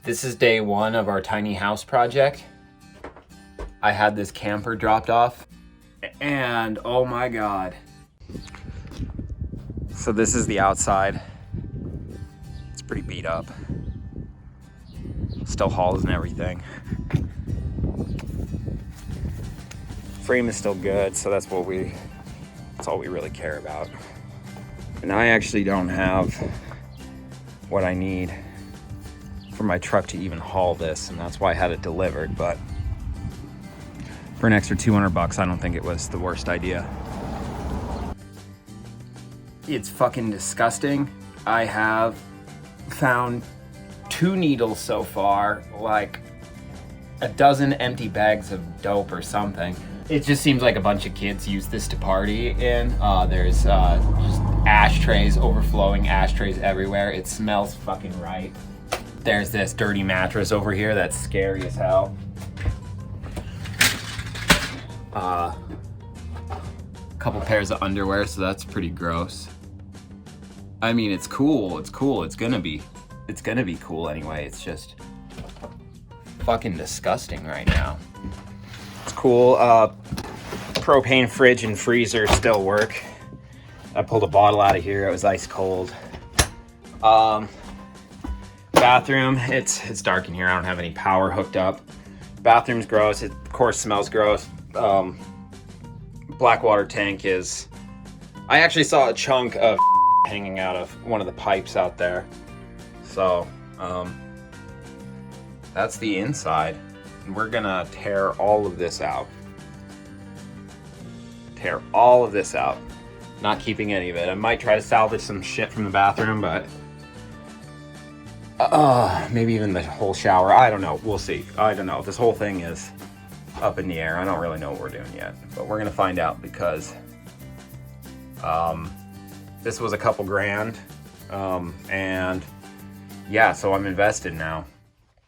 This is day one of our tiny house project. I had this camper dropped off and oh my God. So this is the outside. It's pretty beat up. Still hauls and everything. Frame is still good, so that's all we really care about. And I actually don't have what I need for my truck to even haul this, and that's why I had it delivered, but for an extra 200 bucks, I don't think it was the worst idea. It's fucking disgusting. I have found 2 needles so far, like a dozen empty bags of dope or something. It just seems like a bunch of kids use this to party in. There's just ashtrays, overflowing ashtrays everywhere. It smells fucking right. There's this dirty mattress over here that's scary as hell. Couple pairs of underwear, so that's pretty gross. I mean, it's cool, it's cool, it's gonna be cool anyway. It's just fucking disgusting right now. It's cool. Propane fridge and freezer still work. I pulled a bottle out of here, it was ice cold. Bathroom, it's dark in here, I don't have any power hooked up. Bathroom's gross, it of course smells gross. Black water tank is... I actually saw a chunk of hanging out of one of the pipes out there. So, that's the inside. And we're gonna tear all of this out. Tear all of this out. Not keeping any of it. I might try to salvage some shit from the bathroom, but... maybe even the whole shower. I don't know. We'll see. I don't know. This whole thing is up in the air. I don't really know what we're doing yet, but we're gonna find out because this was a couple grand, and yeah, so I'm invested now.